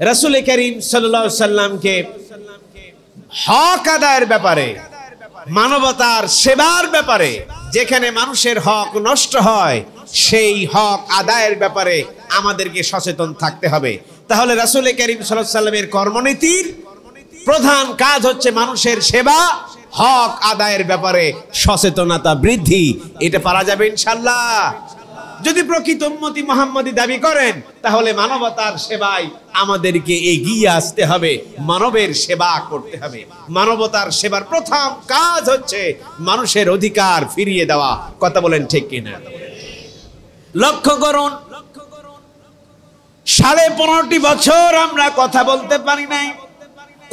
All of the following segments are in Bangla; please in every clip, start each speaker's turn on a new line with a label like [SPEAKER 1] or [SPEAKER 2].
[SPEAKER 1] রাসূল করিম সাল্লাল্লাহু আলাইহি সাল্লামকে হক আদায়ের ব্যাপারে, মানবতার সেবার ব্যাপারে, যেখানে মানুষের হক নষ্ট হয় সেই হক আদায়ের ব্যাপারে আমাদেরকে সচেতন থাকতে হবে। তাহলে রাসূল করিম সাল্লাল্লাহু আলাইহি সাল্লামের কর্মনীতির প্রধান কাজ হচ্ছে মানুষের সেবা, হক আদায়ের ব্যাপারে সচেতনতা বৃদ্ধি। এটা পারা যাবে ইনশাআল্লাহ। যদি প্রকৃত উম্মতি মুহাম্মদী দাবি করেন, তাহলে মানবতার সেবায় আমাদেরকে এগিয়ে আসতে হবে, মানবের সেবা করতে হবে। মানবতার সেবার প্রথম কাজ হচ্ছে মানুষের অধিকার ফিরিয়ে দেওয়া। কথা বলেন ঠিক কিনা? লক্ষ্য করুন, 15.5 বছর আমরা কথা বলতে পারি নাই।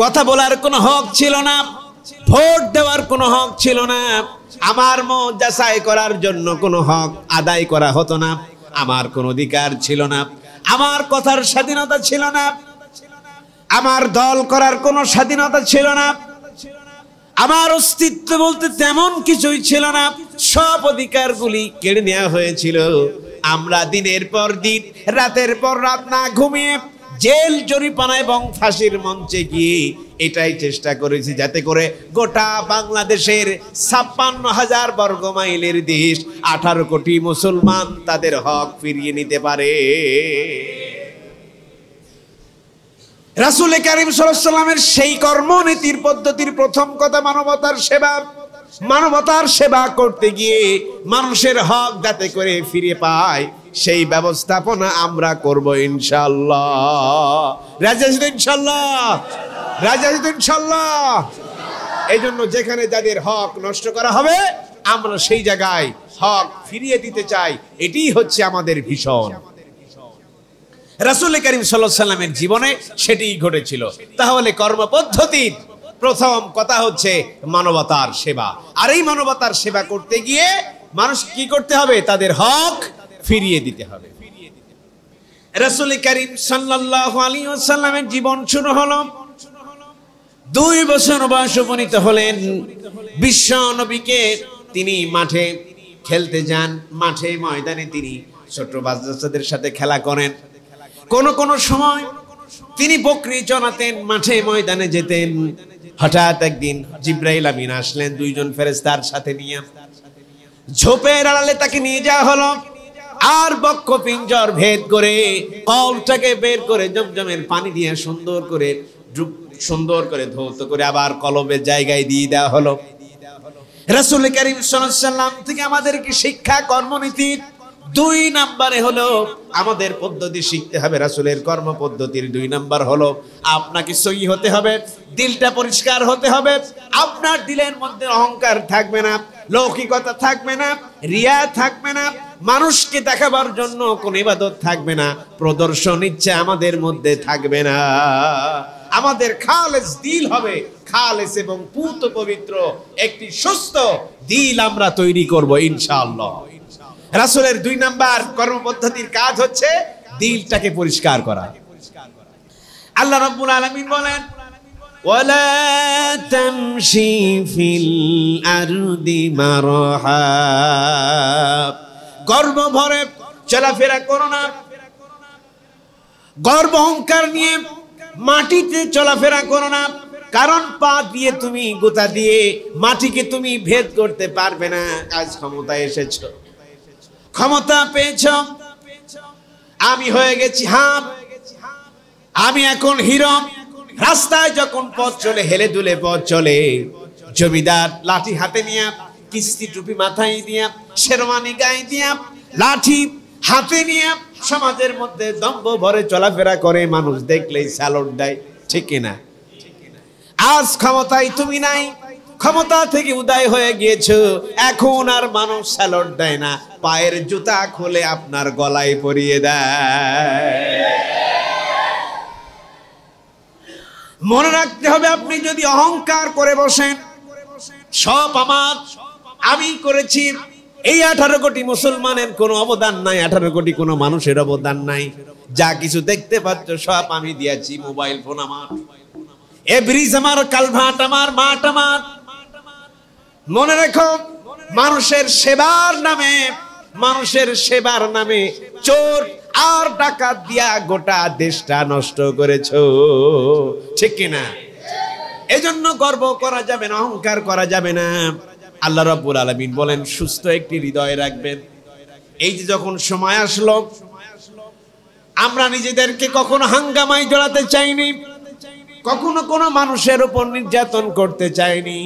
[SPEAKER 1] কথা বলার কোনো হক ছিল না, ভোট দেওয়ার কোনো হক ছিল না, আমার মত যাচাই করার জন্য কোনো হক আদায় করা হতো না, আমার কোনো অধিকার ছিল না, আমার কথার স্বাধীনতা ছিল না, আমার দল করার কোনো স্বাধীনতা ছিল না, আমার অস্তিত্ব বলতে তেমন কিছুই ছিল না। সব অধিকারগুলি কেড়ে নেওয়া হয়েছিল। আমরা দিনের পর দিন, রাতের পর রাত না ঘুমিয়ে জেল, জরিমানা এবং ফাঁসির মঞ্চে গিয়ে এটাই চেষ্টা করেছি যাতে করে গোটা বাংলাদেশের 56,000 বর্গ মাইলের দেশ, 18 কোটি মুসলমান তাদের হক ফিরিয়ে নিতে পারে। রাসূল করিম সাল্লাল্লাহু আলাইহি সাল্লামের সেই কর্মনীতির পদ্ধতির প্রথম কথা মানবতার সেবা। মানবতার সেবা করতে গিয়ে মানুষের হক যাতে করে ফিরে পায় সেই ব্যবস্থাপনা আমরা করব ইনশাআল্লাহ। রাজি আছেন ইনশাআল্লাহ? রাজি আছেন ইনশাআল্লাহ? এই জন্য যেখানে যাদের হক নষ্ট করা হবে আমরা সেই জায়গায় হক ফিরিয়ে দিতে চাই। এটাই হচ্ছে আমাদের ভীষণ। রাসূল করিম সাল্লাল্লাহু আলাইহি সাল্লামের জীবনে সেটাই ঘটেছিল। তাহলে কর্মপদ্ধতির প্রথম কথা হচ্ছে মানবতার সেবা। আর এই মানবতার সেবা করতে গিয়ে মানুষ কি করতে হবে? তাদের হক ফিরিয়ে দিতে হবে। রাসূল করিম সাল্লাল্লাহু আলাইহি ওয়াসাল্লামের জীবন শুরু হলো 2 বছর বয়স উপনীত হলেন। বিশ্ব নবীকে তিনি মাঠে খেলতে যান, মাঠে ময়দানে তিনি ছোট বাচ্চাদের সাথে খেলা করেন। কোন সময় তিনি বকরি চড়াতেন, মাঠে ময়দানে যেতেন। হঠাৎ একদিন জিবরাইল আমিন আসলেন 2 জন ফেরেশতার সাথে নিয়ে। ঝোপের আড়ালে তাকে নিয়ে যাওয়া হলো। আর বক্ষ পিঞ্জর ভেদ করে কলটাকে বের করে জমজমের পানি দিয়ে সুন্দর করে ধৌত করে আবার কলবের জায়গায় দিয়ে দেওয়া হলো। রাসূল করিম সাল্লাল্লাহু আলাইহি ওয়াসাল্লাম থেকে আমাদেরকে শিক্ষা কর্মনীতির 2 নম্বরে হলো আমাদের পদ্ধতি শিখতে হবে। রাসূলের কর্ম পদ্ধতির 2 নম্বর হলো আপনাকে সহি হতে হবে, দিলটা পরিষ্কার হতে হবে। আপনার দিলের মধ্যে অহংকার থাকবে না, লৌকিকতা থাকবে না, রিয়া থাকবে না, মানুষকে দেখাবার জন্য কোন ইবাদত থাকবে না, প্রদর্শন ইচ্ছা আমাদের মধ্যে থাকবে না। আমাদের খালেস দিল হবে, খালেস এবং পূত পবিত্র একটি সুস্থ দিল আমরা তৈরি করব ইনশাআল্লাহ। রাসূলের 2 নাম্বার কর্মপদ্ধতির কাজ হচ্ছে দিলটাকে পরিষ্কার করা। আল্লাহ রাব্বুল আলামিন বলেন, ওয়ালা তামশি ফিল আরদি মারহা, গর্ব ভরে চলাফেরা করো না, গর্ব অহংকার নিয়ে মাটিতে চলাফেরা করো না। কারণ পা দিয়ে তুমি, গোতা দিয়ে মাটিকে তুমি ভেদ করতে পারবে না। আজ ক্ষমতায় এসেছো, ক্ষমতা পেয়েছ, আমি হয়ে গেছি হাম, আমি এখন হিরো। রাস্তায় যখন পথ চলে, হেলে দুলে পথ চলে, জমিদার লাঠি হাতে নিয়ে, কিস্তি টুপি মাথায় দিয়ে, শেরওয়ানি গায়ে দিয়ে, লাঠি হাতে নিয়ে সমাজের মধ্যে দম্ভ ভরে চলাফেরা করে, মানুষ দেখলেই স্যালুট দেয়, ঠিক কিনা? আজ ক্ষমতায় তুমি নাই, ক্ষমতা থেকে উদয় হয়ে গিয়েছো, এখন আর মানুষ স্যালুট দেয় না, পায়ের জুতা খুলে আপনার গলায় পরিয়ে দেয়। মনে রাখতে হবে, আপনি যদি অহংকার করে বসেন, সব আমার, আমি করেছি, এই 18 কোটি মুসলমানের কোনো অবদান নাই, 18 কোটি কোনো মানুষের অবদান নাই, যা কিছু দেখতে পাচ্ছ সব আমি দিয়েছি, মোবাইল ফোন আমার, এ ব্রিজ আমার, কালভার্ট আমার, মাঠ আমার। মনে রেখো, মানুষের সেবার নামে চোর আর ডাকাত দিয়া গোটা দেশটা নষ্ট করেছো। ঠিক কিনা? এজন্য গর্ব করা যাবে না, অহংকার করা যাবে না। আল্লাহ রাব্বুল আলামিন বলেন সুস্থ একটি হৃদয় রাখবেন। এই যে যখন সময় আসলো, আমরা নিজেদেরকে কখনো হাঙ্গামায় জড়াতে চাইনি, কখনো কোনো মানুষের উপর নির্যাতন করতে চাইনি।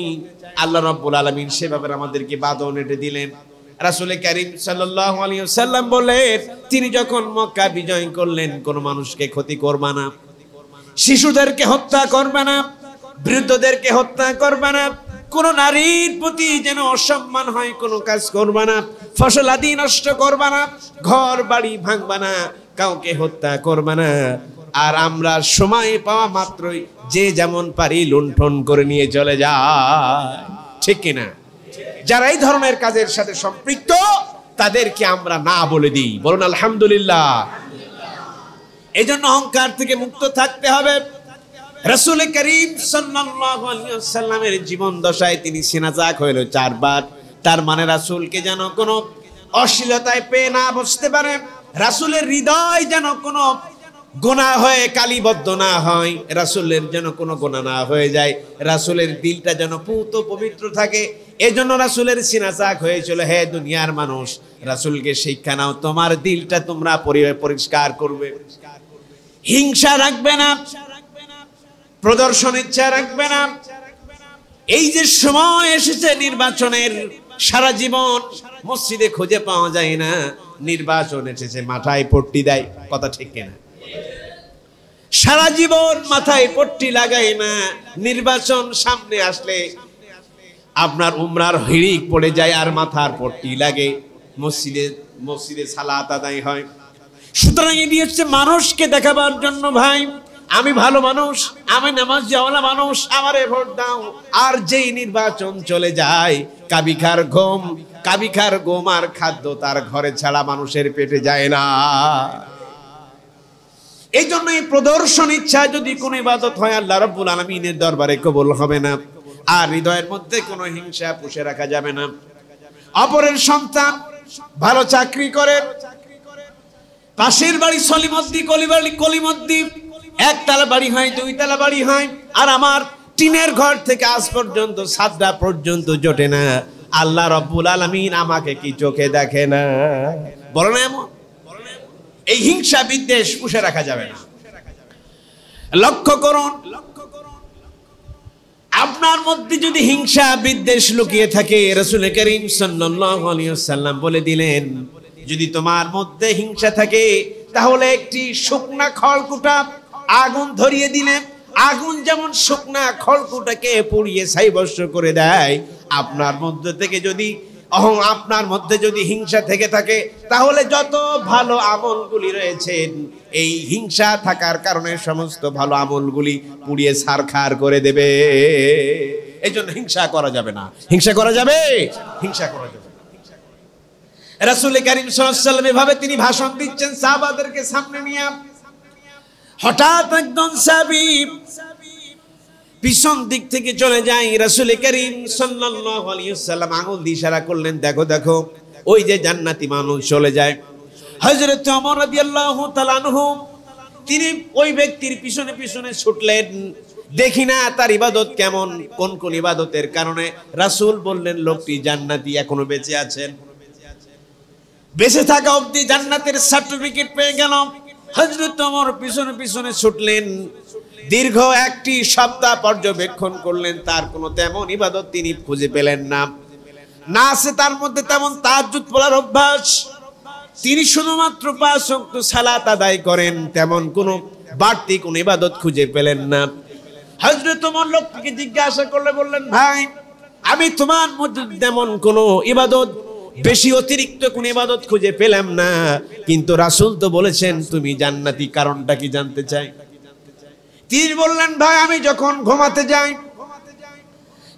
[SPEAKER 1] আল্লাহ রাব্বুল আলামিন সেভাবে আমাদেরকে বাঁধন এঁটে দিলেন। রাসূল কারীম সাল্লাল্লাহু আলাইহি ওয়াসাল্লাম বলেন, তিনি যখন মক্কা বিজয় করলেন, কোন মানুষকে ক্ষতি করবে না, শিশুদেরকে হত্যা করবে না, বৃদ্ধদেরকে হত্যা করবে না, কোন নারীর প্রতি যেন অসম্মান হয় কোনো কাজ করবে না, ফসল আদি নষ্ট করবে না, ঘর বাড়ি ভাঙবে না, কাউকে হত্যা করবে না। আর আমরা সময় পাওয়া মাত্রই যে যেমন পারি লুণ্ঠন করে নিয়ে চলে যায়। ঠিক কিনা? যারা এই ধরনের কাজের সাথে সম্পৃক্ত তাদেরকে আমরা না বলে দিই। বলুন আলহামদুলিল্লাহ। এজন্য অহংকার থেকে মুক্ত থাকতে হবে। রাসূল করিম সাল্লাল্লাহু আলাইহি ওয়াসাল্লামের জীবন দশায় তিনি সিনাজাক হইল 4 বার। তার মানে রাসূলকে যেন কোনো অশ্লীলতায় পেয়ে না বসতে পারে, রাসূলের হৃদয় যেন কোনো গুনাহ হয়ে কালিবদ্ধ না হয়, রাসূলের যেন কোনো গুনাহ না হয়ে যায়, রাসূলের দিলটা যেন পুত পবিত্র থাকে। এজন্য রাসূলের সিনাজাক হয়েছিল, হে দুনিয়ার মানুষ, রাসূলকে শিক্ষা নাও, তোমার দিলটা তোমরা পরিষ্কার করবে, হিংসা রাখবে না, প্রদর্শন ইচ্ছা রাখবে না। এই যে সময় এসেছে নির্বাচনের, সারা জীবন মসজিদে খুঁজে পাওয়া যায় না, নির্বাচন এসেছে মাথায় পট্টি দেয়। কথা ঠিক কিনা? সারা জীবন মাথায় পট্টি লাগাই না, নির্বাচন সামনে আসলে আপনার উমরার হিড়িক পড়ে যায় আর মাথার পট্টি লাগে, মসজিদে সালাত আদায় হয়। সুতরাং এটি হচ্ছে মানুষকে দেখাবার জন্য, ভাই আমি ভালো মানুষ, আমি নামাজ যাওয়ালা মানুষ, আমারে ভোট দাও। আর যেই নির্বাচন চলে যায়, কাবিখার গম আর খাদ্য তার ঘরে ছাড়া মানুষের পেটে যায় না। এই জন্য এই প্রদর্শন ইচ্ছা যদি কোনো ইবাদত হয়, আল্লাহ রাব্বুল আলামিনের দরবারে কবুল হবে না। আর হৃদয়ের মধ্যে কোনো হিংসা পুষে রাখা যাবে না। অপরের সন্তান ভালো চাকরি করে, পাশের বাড়ি সলিমদ্দি কলিমদ্দি, একতলা বাড়ি হয়, 2 তলা বাড়ি হয়, আর আমার টিনের ঘর থেকে আজ পর্যন্ত ছাদটা পর্যন্ত জোটে না। আল্লাহ রাব্বুল আলামিন আমাকে কি চোখে দেখে না? বলো না এমন? এই হিংসা বিদ্বেষ পুষে রাখা যাবে না। লক্ষ্য করুন, আপনার মধ্যে যদি হিংসা বিদ্বেষ লুকিয়ে থাকে, রাসূল করিম সাল্লাল্লাহু আলাইহি ওয়াসাল্লাম বলে দিলেন, যদি তোমার মধ্যে হিংসা থাকে তাহলে একটি শুকনা খড়কুটা আগুন ধরিয়ে দিলে, আগুন যেমন শুকনা খড়কুটাকে পুড়িয়ে ছাইভস্ম করে দেয়, আপনার মধ্যে থেকে যদি আপনার মধ্যে যদি হিংসা থেকে থাকে, তাহলে যত ভালো আমলগুলি রয়েছে, এই হিংসা থাকার কারণে সমস্ত ভালো আমলগুলি পুড়িয়ে ছারখার করে দেবে। এই জন্য হিংসা করা যাবে না। হিংসা করা যাবে? হিংসা করা যাবে। রাসূল কারীম সাল্লাল্লাহু আলাইহি ওয়াসাল্লাম এভাবে তিনি ভাষণ দিচ্ছেন সাহাবাদেরকে সামনে নিয়ে। হঠাৎ একজন সাহাবী পিছন দিক থেকে চলে যায়, রাসূল করিম সাল্লাল্লাহু আলাইহি ওয়াসাল্লাম আঙ্গুল দিয়ে ইশারা করলেন, দেখো দেখো ওই যে জান্নাতি মানুষ চলে যায়। হযরত ওমর রাদিয়াল্লাহু তাআলা আনহু তিনি ওই ব্যক্তির পিছনে পিছনে ছুটলেন, দেখি না তার ইবাদত কেমন, কোন কোন ইবাদতের কারণে। রাসূল বললেন, লোকটি জান্নাতি, এখনো বেঁচে আছেন, বেঁচে থাকা অবধি জান্নাতের সার্টিফিকেট পেয়ে গেল। হযরত ওমর পিছনে পিছনে ছুটলেন, দীর্ঘ 1 সপ্তাহ পর্যবেক্ষণ করলেন, তার কোনো তেমন ইবাদত তিনি খুঁজে পেলেন না। না আছে তার মধ্যে তেমন তাহাজ্জুদ পড়ার অভ্যাস, তিনি শুধুমাত্র 5 ওয়াক্ত সালাত আদায় করেন, তেমন কোনো বাড়তি কোনো ইবাদত খুঁজে পেলেন না। হযরত ওমর লোকটিকে জিজ্ঞাসা করলে বললেন, ভাই আমি তোমার মধ্যে তেমন কোনো ইবাদত, বেশি অতিরিক্ত কোন ইবাদত খুঁজে পেলাম না, কিন্তু রাসূল তো বলেছেন তুমি জান্নাতি, কারণটা কি জানতে চাই? তিনি বললেন, ভাই আমি যখন ঘুমাতে যাই,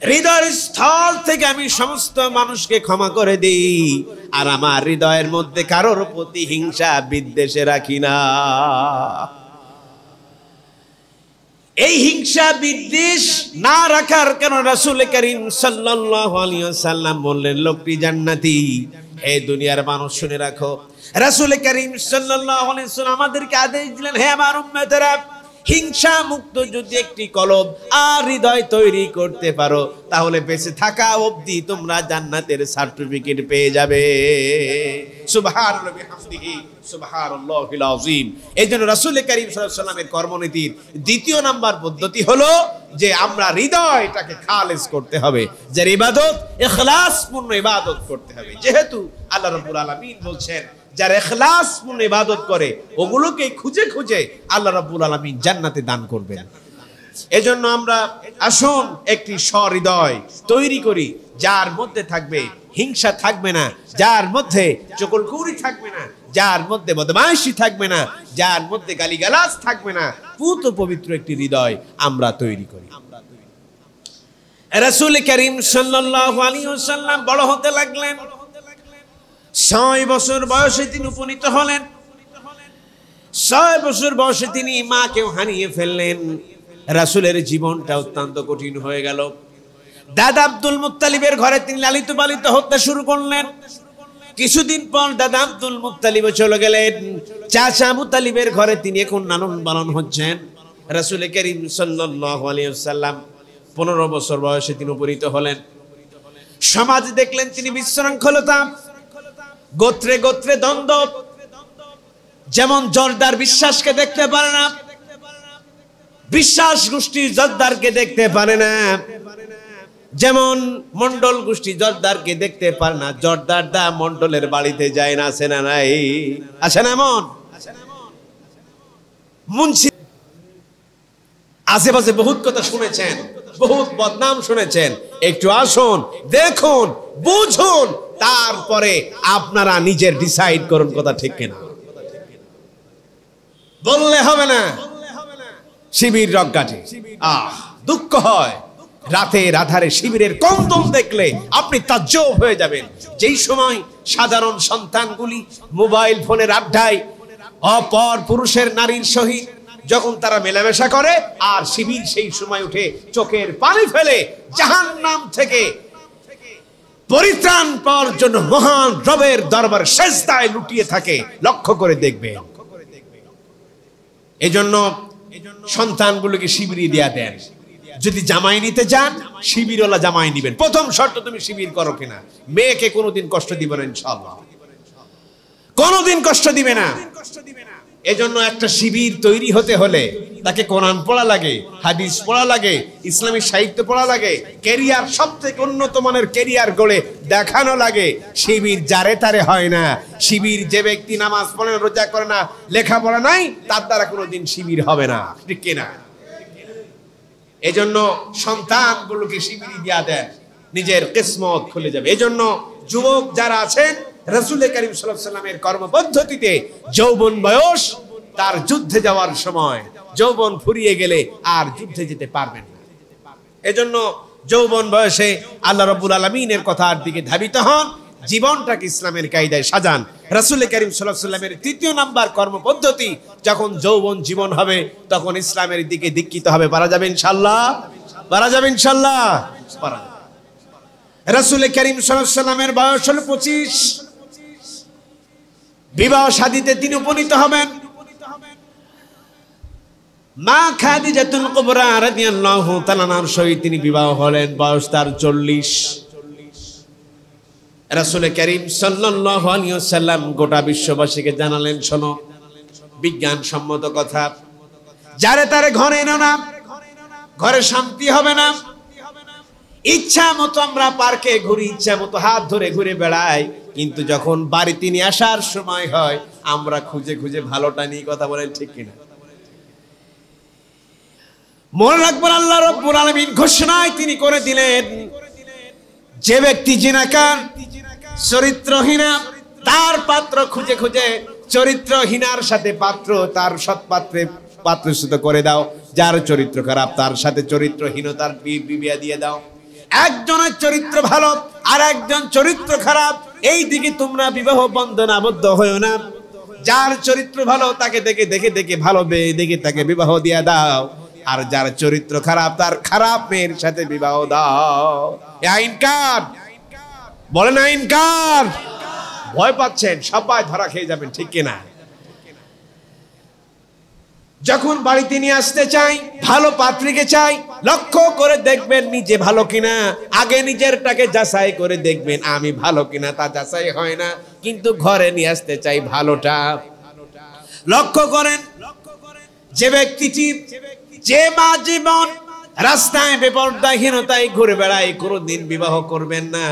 [SPEAKER 1] হৃদয়ের স্থল থেকে আমি সমস্ত মানুষকে ক্ষমা করে দিই, আর আমার হৃদয়ের মধ্যে কারোর প্রতি হিংসা বিদ্বেষে রাখি না। এই হিংসা বিদ্বেষ না রাখার কারণে রাসূল করিম সাল্লাল্লাহু আলাইহি ওয়াসাল্লাম বললেন, লোকটি জান্নাতি। হে দুনিয়ার মানুষ শুনে রাখো, রাসূল করিম সাল্লাল্লাহু আলাইহি ওয়াসাল্লাম আমাদেরকে আদেশ দিলেন, হে আমার উম্মতেরা, হিংসা মুক্ত যদি একটি কলব আর হৃদয় তৈরি করতে পারো, তাহলে বেঁচে থাকা অবধি তোমরা জান্নাতের সার্টিফিকেট পেয়ে যাবে। সুবহানাল্লাহি ওয়া বিহামদিহি সুবহানাল্লাহিল আযীম। এইজন্য রাসূল করিম সাল্লাল্লাহু আলাইহি ওয়াসাল্লামের কর্মনীতির দ্বিতীয় নাম্বার পদ্ধতি হলো যে আমরা হৃদয়টাকে খালেস করতে হবে, যার ইবাদত ইখলাসপূর্ণ ইবাদত করতে হবে। যেহেতু আল্লাহ রাব্বুল আলামিন বলছেন, যারা ইখলাসপূর্ণ ইবাদত করে ওগুলোকে খুঁজে খুঁজে আল্লাহ রাব্বুল আলামিন জান্নাতে দান করবেন। এজন্য আমরা আসুন একটি সহৃদয় তৈরি করি, যার মধ্যে থাকবে হিংসা থাকবে না, যার মধ্যে চকলখুরি থাকবে না, যার মধ্যে বদমাইশি থাকবে না, যার মধ্যে গালিগালাজ থাকবে না, পুত পবিত্র একটি হৃদয় আমরা তৈরি করি। রাসূল করিম সাল্লাল্লাহু আলাইহি ওয়াসাল্লাম বড় হতে লাগলেন। 6 বছর বয়সে তিনি উপনীত হলেন। 6 বছর বয়সে তিনি মাকেও হারিয়ে ফেললেন। রাসূলের জীবনটা অত্যন্ত কঠিন হয়ে গেল। দাদা আব্দুল মুত্তালিবের ঘরে তিনি লালিত পালিত হতে শুরু করলেন। কিছুদিন পর দাদা আব্দুল মুত্তালিব চলে গেলেন। চাচা আবু তালিবের ঘরে তিনি এখন লালন পালন হচ্ছেন। রাসূল করিম সাল্লাল্লাহু আলাইহি ওয়াসাল্লাম 15 বছর বয়সে তিনি উপনীত হলেন। সমাজ দেখলেন তিনি বিশৃঙ্খলতা, গোত্রে গোত্রে দ্বন্দ্ব। যেমন জর্দার বিশ্বাসকে দেখতে পারে না, বিশ্বাস গোষ্ঠী জর্দারকে দেখতে পারে না, যেমন মন্ডল গোষ্ঠী জর্দারকে দেখতে পারে না, জর্দার দা মন্ডলের বাড়িতে যায় না, আছে না নাই? আছে না? এমন মুন্সি আশেপাশে বহুত কথা শুনেছেন, বহুত বদনাম শুনেছেন। একটু আসুন, দেখুন, বুঝুন, তারপরে আপনারা নিজের ডিসাইড করুন কথা ঠিক কিনা। বললে হবে না শিবির রজ্ঞাটে। দুঃখ হয় রাতের আধারে শিবিরের কন্দল দেখলে আপনি তাজ্জব হয়ে যাবেন। যেই সময় সাধারণ সন্তানগুলি মোবাইল ফোনের আড্ডায় অপর পুরুষের নারীর সহিত যখন তারা মেলামেশা করে, আর শিবির সেই সময় উঠে চোখের পানি ফেলে জাহান্নাম থেকে পরিত্রাণ পাওয়ার জন্য মহান রবের দরবারে সেজদায় লুটিয়ে থাকে, লক্ষ্য করে দেখবে। এজন্য সন্তানগুলোকে শিবিরে দেয়া দেন। যদি জামাই নিতে চান, শিবিরওয়ালা জামাই নিবেন। প্রথম শর্ত, তুমি শিবির করো কিনা। মেয়েকে কোনোদিন কষ্ট দিবে না, ইনশাআল্লাহ কোনোদিন কষ্ট দিবে না। এজন্য একটা শিবির তৈরি হতে হলে তাকে কোরআন পড়া লাগে, হাদিস পড়া লাগে, ইসলামী সাহিত্য পড়া লাগে, ক্যারিয়ার সবথেকে উন্নত মানের ক্যারিয়ার গড়ে দেখানো লাগে। শিবির যারে তারে হয় না। শিবির যে ব্যক্তি নামাজ পড়ে না, রোজা করে না, লেখাপড়া নাই, তার দ্বারা কোনোদিন শিবির হবে না, ঠিক কিনা? এজন্য সন্তানগুলোকে শিবির দিয়া দেন, নিজের কিসমত খুলে যাবে। এজন্য যুবক যারা আছেন, রাসূল করিম সাল্লাল্লাহু আলাইহি ওয়াসাল্লামের কর্মপদ্ধতিতে যৌবন বয়স, তার যুদ্ধে যাওয়ার সময় যৌবন ফুরিয়ে গেলে আর যুদ্ধে যেতে পারবেন না। এজন্য যৌবন বয়সে আল্লাহ রাব্বুল আলামিনের কথার দিকে ধাবিত হন, জীবনটাকে ইসলামের কায়দায় সাজান। রাসূল করিম সাল্লাল্লাহু আলাইহি ওয়াসাল্লামের তৃতীয় নাম্বার কর্মপদ্ধতি, যখন যৌবন জীবন হবে তখন ইসলামের দিকে দীক্ষিত হবে। পারা যাবে ইনশাআল্লাহ? পারা যাবে ইনশাআল্লাহ? পারা যাবে। রাসূল করিম সাল্লাল্লাহু আলাইহি ওয়াসাল্লামের বয়স হলো 25। বিবাহ শাদীতে তিনি উপনীত হবেন। মা খাদিজাতুল কুবরা রাদিয়াল্লাহু তাআলা আনহার সহিত তিনি বিবাহ হলেন। বয়স তার 40। রাসূল করিম সাল্লাল্লাহু আলাইহি ওয়াসাল্লাম গোটা বিশ্ববাসীকে জানালেন, শোনো, বিজ্ঞান সম্মত কথা, যারে তারে ঘরে এনো না, ঘরে শান্তি হবে না। ইচ্ছা মতো আমরা পার্কে ঘুরি, ইচ্ছা মতো হাত ধরে ঘুরে বেড়াই, কিন্তু যখন বাড়িতে নিয়ে আসার সময় হয় আমরা খুঁজে খুঁজে ভালোটা নিয়ে কথা বলেন, ঠিক কিনা? মনে রাখবেন, আল্লাহ রাব্বুল আলামিন ঘোষণায় তিনি করে দিলেন, যে ব্যক্তি জিনাকার, চরিত্রহীনা, তার পাত্র খুঁজে খুঁজে চরিত্রহীনার সাথে পাত্র, তার সৎ পাত্রে পাত্রচ্যুত করে দাও। যার চরিত্র খারাপ তার সাথে চরিত্রহীনতার বিয়ে দিয়ে দাও। একজনের চরিত্র ভালো আর একজন চরিত্র খারাপ, এই দিকে তোমরা বিবাহ বন্ধন আবদ্ধ হয়েও না। যার চরিত্র ভালো তাকে দেখে দেখে দেখে ভালো মেয়ে দেখে তাকে বিবাহ দিয়ে দাও, আর যার চরিত্র খারাপ তার খারাপ মেয়ের সাথে বিবাহ দাও। আইন কার? বলেন আইন কার? ভয় পাচ্ছেন সবাই ধরা খেয়ে যাবেন, ঠিক কিনা? যখন বাড়িতে নিয়ে আসতে চাই, ভালো পাত্রীকে চাই, লক্ষ্য করে দেখবেন নিজে ভালো কিনা। আগে নিজেরটাকে যাচাই করে দেখবেন আমি ভালো কিনা, তা যাচাই হয় না, কিন্তু ঘরে নিয়ে আসতে চাই ভালোটা। লক্ষ্য করেন, যে ব্যক্তিটি, যে মা জীবন রাস্তায় বেপরদাহীনতায় ঘুরে বেড়ায়, কোনোদিন বিবাহ করবেন না।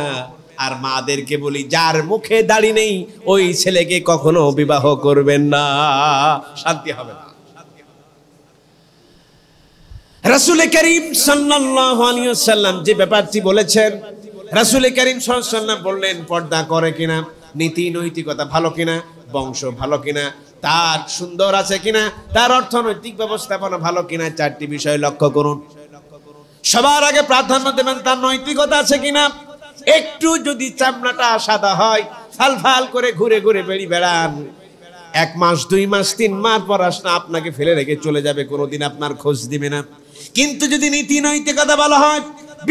[SPEAKER 1] আর মাদেরকে বলি, যার মুখে দাড়ি নেই ওই ছেলেকে কখনো বিবাহ করবেন না, শান্তি হবে না। রাসূল করিম সাল্লাল্লাহু আলাইহি ওয়াসাল্লাম যে ব্যাপারটি বলেছেন, রাসূল করিম সাল্লাল্লাহু আলাইহি ওয়াসাল্লাম বললেন পর্দা করে কিনা, নীতি নৈতিকতা ভালো কিনা, বংশ ভালো কিনা, তার সুন্দর আছে কিনা, তার অর্থনৈতিক ব্যবস্থাপনা ভালো কিনা, চারটি বিষয় লক্ষ্য করুন। সবার আগে প্রাধান্য দেবেন তার নৈতিকতা আছে কিনা। একটু যদি চামড়াটা সাদা হয়, ফাল করে ঘুরে ঘুরে বেড়ান, 1 মাস 2 মাস 3 মাস পর আসলে আপনাকে ফেলে রেখে চলে যাবে, কোনোদিন আপনার খোঁজ দিবে না। কিন্তু যদি নীতি নৈতিকতা ভালো হয়,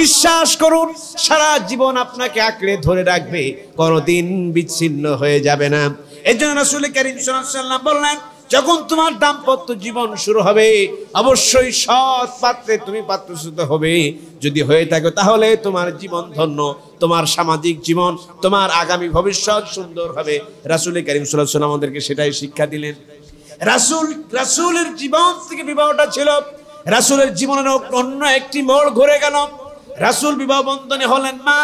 [SPEAKER 1] বিশ্বাস করুন সারা জীবন আপনাকে আঁকড়ে ধরে রাখবে, কোনোদিন বিচ্ছিন্ন হয়ে যাবে না। এজন্য রাসূল করিম সাল্লাল্লাহু আলাইহি ওয়াসাল্লাম বললেন, যখন তোমার দাম্পত্য জীবন শুরু হবে অবশ্যই সৎ পাত্রে তুমি পাত্রচ্যুত হবে। যদি হয়ে থাকে তাহলে তোমার জীবন ধন্য, তোমার সামাজিক জীবন, তোমার আগামী ভবিষ্যৎ সুন্দর হবে। রাসূল করিম সাল্লাল্লাহু আলাইহি ওয়াসাল্লাম আমাদেরকে সেটাই শিক্ষা দিলেন। রাসূলের জীবন থেকে বিবাহটা ছিল, রাসূলের জীবনের অন্য একটি মোড় ঘুরে গেল। রাসূল বিবাহ বন্ধনে হলেন মা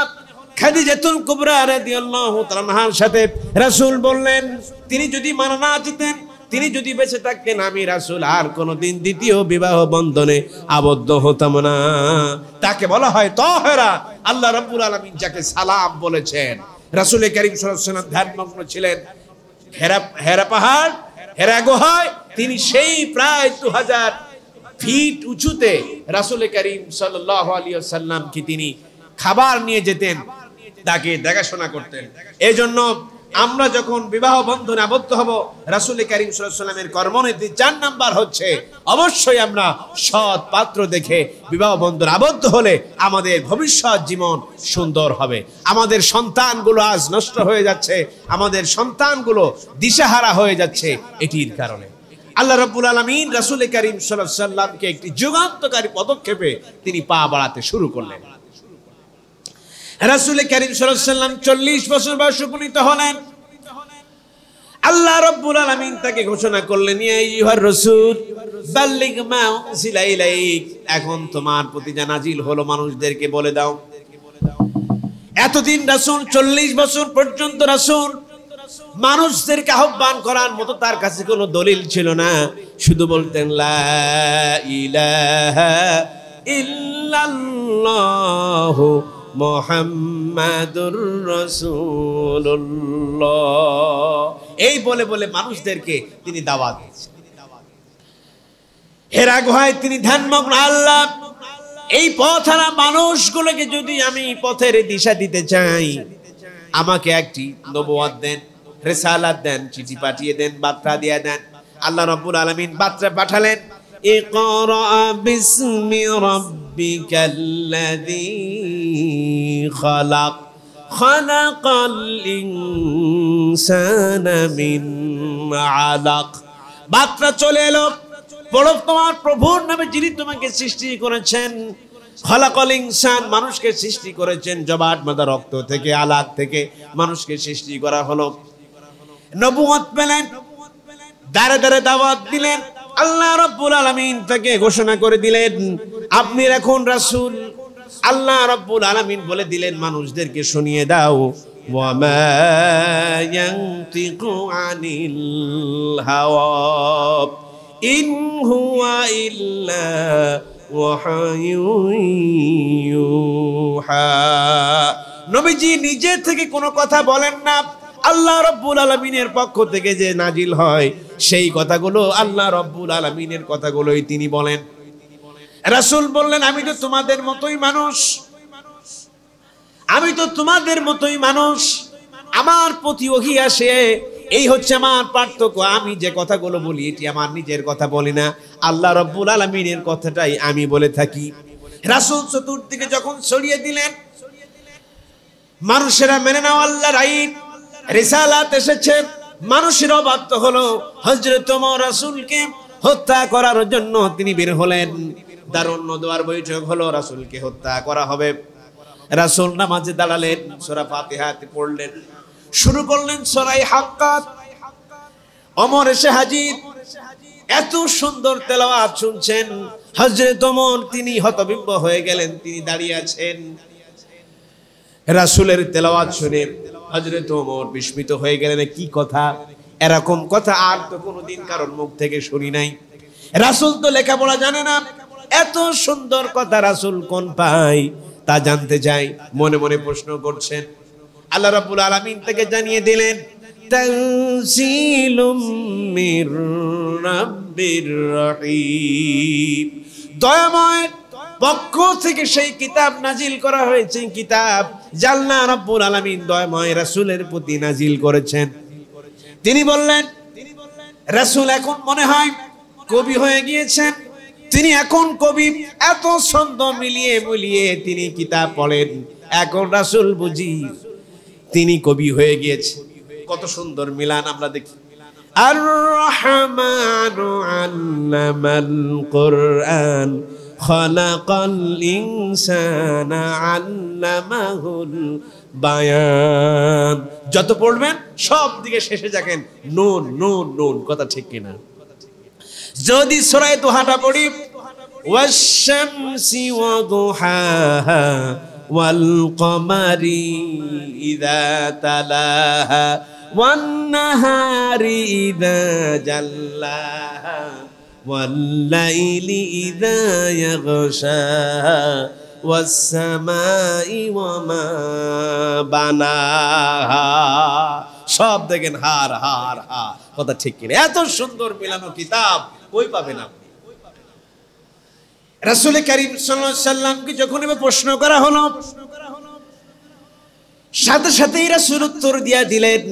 [SPEAKER 1] খাদিজাতুল কুবরা রাদিয়াল্লাহু তাআলা আনহার সাথে। রাসূল বললেন, তিনি যদি মারা না যেতেন, তিনি যদি বেঁচে থাকতেন, আমি রাসূল আর কোনোদিন দ্বিতীয় বিবাহ বন্ধনে আবদ্ধ হতাম না। তাকে বলা হয় তাহেরা, আল্লাহ রাব্বুল আলামিন যাকে সালাম বলেছেন। রাসূল করিম সাল্লাল্লাহু আলাইহি ওয়াসাল্লাম ধ্যানমগ্ন ছিলেন হেরা পাহাড়, হেরা গুহায়। তিনি সেই প্রায় 2000 ফিট উঁচুতে রাসূল করিম সাল্লাল্লাহু আলাইহি ওয়াসাল্লামকে তিনি খাবার নিয়ে যেতেন, তাকে দেখাশোনা করতেন। এজন্য আমরা যখন বিবাহ বন্ধনে আবদ্ধ হব, রাসূল করিম সাল্লাল্লাহু আলাইহি ওয়াসাল্লামের কর্মনীতি 4 নাম্বার হচ্ছে অবশ্যই আমরা সৎ পাত্র দেখে বিবাহ বন্ধনে আবদ্ধ হলে আমাদের ভবিষ্যৎ জীবন সুন্দর হবে। আমাদের সন্তানগুলো আজ নষ্ট হয়ে যাচ্ছে, আমাদের সন্তানগুলো দিশাহারা হয়ে যাচ্ছে এটির কারণে। আল্লাহ রাব্বুল আলামিন রাসূল করিম সাল্লাল্লাহু আলাইহি ওয়াসাল্লামকে একটি যুগান্তকারী পদক্ষেপে তিনি পা বাড়াতে শুরু করলেন। রাসূল করিম সাল্লাল্লাহু আলাইহি ওয়াসাল্লাম 40 বছর বয়সে উপনীত হলেন। আল্লাহ রাব্বুল আলামিন তাকে ঘোষণা করলেন, ইয়া আইয়ুহার রাসূল বাল্লিগ মা উনজিলা ইলাইক, এখন তোমার প্রতি যা নাজিল হলো মানুষদেরকে বলে দাও। এতদিন রাসূল 40 বছর পর্যন্ত রাসূল মানুষদেরকে আহ্বান করার মতো তার কাছে কোনো দলিল ছিল না। শুধু বলতেন লা ইলাহা ইল্লাল্লাহু মুহাম্মাদুর রাসূলুল্লাহ, এই বলে বলে মানুষদেরকে তিনি দাওয়াত দিয়েছেন। হেরা গুহায় তিনি ধ্যানমগ্ন, আল্লাহ এই পথহারা মানুষগুলোকে যদি আমি পথের দিশা দিতে চাই, আমাকে একটি নবুয়ত দেন, রিসালাত দেন, চিঠি পাঠিয়ে দেন, বার্তা দিয়ে দেন। আল্লাহ রাব্বুল আলামিন বার্তা পাঠালেন, ইকরা বিসমি রাব্বিকাল্লাযী খালাক খালাকাল ইনসানা মিন আলাক। বার্তা চলে এলো, পড়ো তোমার প্রভুর নামে যিনি তোমাকে সৃষ্টি করেছেন। খালাকাল ইনসান, মানুষকে সৃষ্টি করেছেন জবাট মাদা রক্ত থেকে, আলাক থেকে মানুষকে সৃষ্টি করা হলো। নবুয়ত পেলেন, দাঁড়ে দাঁড়ে দাওয়াত দিলেন। আল্লাহ রাব্বুল আলামিন তাকে ঘোষণা করে দিলেন, আপনি এখন রাসূল। আল্লাহ রাব্বুল আলামিন বলে দিলেন, মানুষদেরকে শুনিয়ে দাও, ওয়া মা ইয়ানতিকু আনিল হাওয়া ইন হুয়া ইল্লা ওয়াহায়ুন ইউহা। নবীজি নিজে থেকে কোনো কথা বলেন না, আল্লাহ রাব্বুল আলামিনের পক্ষ থেকে যে নাজিল হয় সেই কথাগুলো, আল্লাহ রাব্বুল আলামিনের কথাগুলোই তিনি বলেন। রাসূল বললেন, আমি তো তোমাদের মতোই মানুষ, আমি তো তোমাদের মতোই মানুষ, আমার প্রতি ওহী আসে, এই হচ্ছে আমার পার্থক্য। আমি যে কথাগুলো বলি এটি আমার নিজের কথা বলি না, আল্লাহ রাব্বুল আলামিনের কথাটাই আমি বলে থাকি। রাসূল চতুর্দিকে যখন ছড়িয়ে দিলেন, মানুষেরা মেনে নাও আল্লাহর আইন, রিসালাত এসেছে, মানুষের অবাধ্য হলো। হযরত ওমর রাসূলকে হত্যা করার জন্য তিনি বের হলেন। দারুন নদওয়ার বৈঠক হলো, রাসূলকে হত্যা করা হবে। রাসূল নামাজে দাঁড়ালেন, সূরা ফাতিহা পড়লেন, শুরু করলেন সূরা হাক্কাত। ওমর এসে হাজির, এত সুন্দর তেলাওয়াত শুনছেন। হযরত ওমর তিনি হতবিম্ব হয়ে গেলেন, তিনি দাঁড়িয়ে আছেন। রাসূলের তেলাওয়াত শুনে হযরত ওমর বিস্মিত হয়ে গেলেন, কি কথা, এরকম কথা আর তো কোনোদিন কারোর মুখ থেকে শুনি নাই। রাসূল তো লেখাপড়া জানে না, এত সুন্দর কথা রাসূল কোন পায় তা জানতে চাই, মনে মনে প্রশ্ন করছেন। আল্লাহ রাব্বুল আলামিন থেকে জানিয়ে দিলেন, তানজিলুম মির রাব্বির রহিম, দয়াময় পক্ষ থেকে সেই কিতাব নাজিল করা হয়েছে, কিতাব জাল্লা রাব্বুল আলামিন দয়াময় রাসূলের প্রতি নাজিল করেছেন। তিনি বললেন, রাসূল এখন মনে হয় কবি হয়ে গিয়েছেন, তিনি এখন কবি, এত ছন্দ মিলিয়ে মিলিয়ে তিনি কিতাব পড়েন, এখন রাসূল বুঝি তিনি কবি হয়ে গিয়েছেন। কত সুন্দর মিলান আমরা দেখি। আর রহমানু আল্লামাল কুরআন খালাকাল ইনসানা আল্লামাহুল বায়ান। যত পড়বেন সব দিকে শেষে যাবেন নুন নুন নুন, কথা ঠিক কিনা? যদি সূরা দুহাটা পড়ি, ওয়াশ-শামসি ওয়া দুহাহা ওয়াল কমারি ইযা তালাহা ওয়ান নাহারি ইযা জাল্লাহা ওয়াল লাইলি ইযা ইয়াগশাহা ওয়াস সামাই ওয়া মা বানাহা। সব দেখেন হার হার হা, কথা ঠিক কিনা? এত সুন্দর মিলানো কিতাব কই পাবেন আপনি? রাসূল কারীম সাল্লাল্লাহু আলাইহি সাল্লামকে যখন এভাবে প্রশ্ন করা হলো, সাথে সাথেই রাসূল উত্তর দিয়া দিলেন,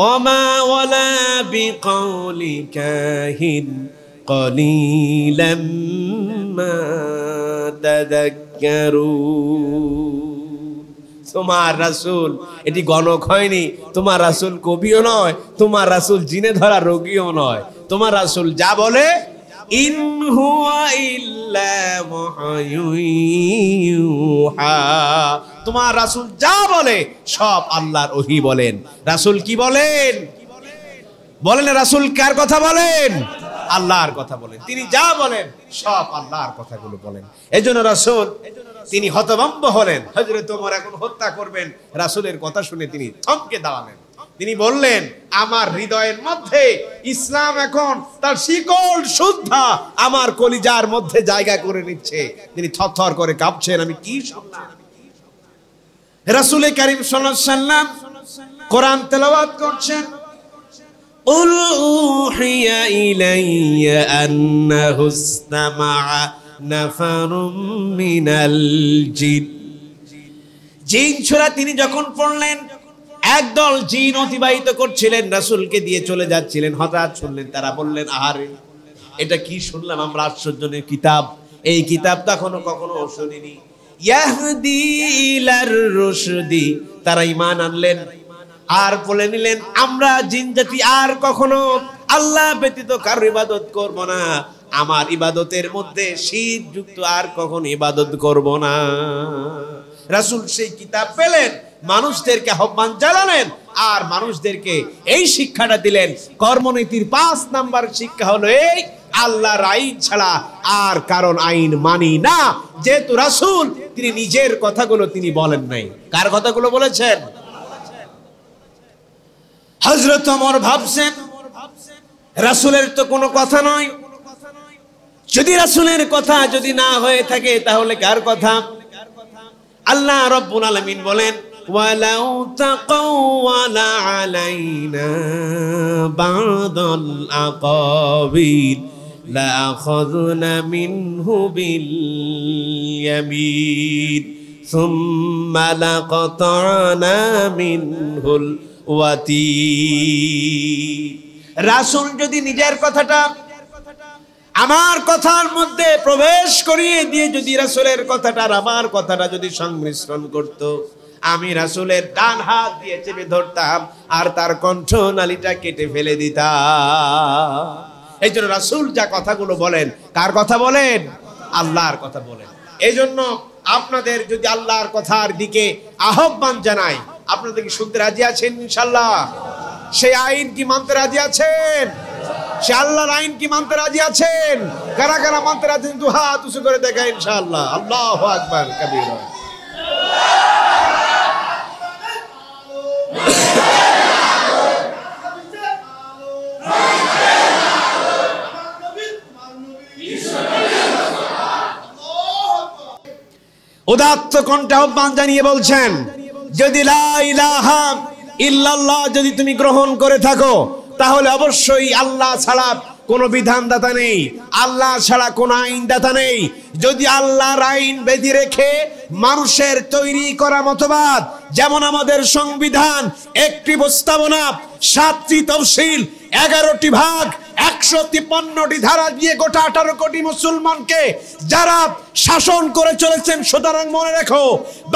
[SPEAKER 1] ওমা ওয়ালা বিকাউলি কাহিন কলিলাম মা তাযাক্কারুন। তোমার রাসূল এটি গণক হয়নি, তোমার রাসূল কবিও নয়, তোমার রাসূল জিনে ধরা রোগীও নয়। তোমার রাসূল যা বলে, ইন হুয়া ইল্লা ওয়াহয়ুহা, তোমার রাসূল যা বলে সব আল্লাহর ওহী বলেন। রাসূল কি বলেন? বলেন রাসূল কার কথা বলেন? আল্লাহর কথা বলেন। তিনি যা বলেন সব আল্লাহর কথাগুলো বলেন। এজন্য রাসূল তিনি হতভম্ব হলেন। হযরত ওমর এখন হত্যা করবেন, রাসূলের কথা শুনে তিনি থমকে দাঁড়ালেন। তিনি বললেন, আমার হৃদয়ের মধ্যে ইসলাম এখন তার শিকল সুদ্ধা আমার কলিজার মধ্যে জায়গা করে নিচ্ছে। তিনি থরথর করে কাঁপছেন, আমি কি শুনলাম? রাসূল কারীম সাল্লাল্লাহু আলাইহি সাল্লাম কোরআন তেলাওয়াত করছেন, উল উহিয়া ইলাইয়া আন্নাহু ইসতামাআ নাফারুম মিনাল জিন। জিন সূরা তিনি যখন পড়লেন, একদল জিন অতিবাহিত করছিলেন, রাসূলকে দিয়ে চলে যাচ্ছিলেন। হঠাৎ শুনলেন, তারা বললেন, আহারে এটা কি শুনলাম আমরা, আশ্চর্যজনক কিতাব, এই কিতাব তো এখনো কখনো শুনিনি। ইয়াহদি ইলার রুশদি, তারা ঈমান আনলেন আর বলে নিলেন, আমরা জিন জাতি আর কখনো আল্লাহ ব্যতীত কারোর ইবাদত করব না, আমার ইবাদতের মধ্যে শিরক যুক্ত আর কখনো ইবাদত করব না। রাসূল সেই কিতাব পেলেন, মানুষদেরকে আহ্বান জানালেন আর মানুষদেরকে এই শিক্ষাটা দিলেন। কর্মনীতির 5 নাম্বার শিক্ষা হলো এই, আল্লাহর আইন ছাড়া আর কারণ আইন মানি না। যেহেতু রাসূল তিনি নিজের কথাগুলো তিনি বলেন নাই, কার কথাগুলো বলেছেন? হযরত ওমর ভাবছেন, রাসূলের তো কোনো কথা নয়, যদি রাসূলের কথা যদি না হয়ে থাকে তাহলে কার কথা? আল্লাহ রাব্বুল আলামিন বলেন, ওয়ালাউ তাকাওয়ালা আলাইনা বা'দাল আকাবিল লা আখাযনা মিনহু বিল ইয়ামিন সুম্মা লাকাতানা মিনহুল ওয়াতিন। রাসূল যদি নিজের কথাটা আমার কথার মধ্যে প্রবেশ করিয়ে দিয়ে যদি রাসূলের কথাটা আর আমার কথাটা যদি সংমিশ্রণ করত, আমি রাসূলের ডান হাত দিয়ে চেপে ধরতাম আর তার কণ্ঠনালীটা কেটে ফেলে দিতাম। এই জন্য রাসূল যা কথাগুলো বলেন, কার কথা বলেন? আল্লাহর কথা বলেন। এই জন্য আপনাদের যদি আল্লাহর কথার দিকে আহ্বান জানাই, আপনাদের কি শুনতে রাজি আছেন ইনশাআল্লাহ? সেই আইন কি মানতে রাজি আছেন? সে আল্লাহর আইন কি মানতে রাজি আছেন? কারা কারা মানতে রাজি আছেন? দুই হাত উঁচু করে দেখা ইনশাআল্লাহ। আল্লাহু আকবার কবীরা। উদাত্ত কণ্ঠে আহ্বান জানিয়ে বলছেন, যদি লা ইলাহা ইল্লাল্লাহ যদি তুমি গ্রহণ করে থাকো, তাহলে অবশ্যই আল্লাহ ছাড়া কোনো বিধানদাতা নেই, আল্লাহ ছাড়া কোনো আইনদাতা নেই। যদি আল্লাহর আইন বেঁধে রেখে মানুষের তৈরি করা মতবাদ, যেমন আমাদের সংবিধান একটি প্রস্তাবনা, 7টি তফসিল, 11টি ভাগ, 153টি ধারা দিয়ে গোটা 18 কোটি মুসলমানকে যারা শাসন করে চলেছেন, সুতরাং মনে রেখো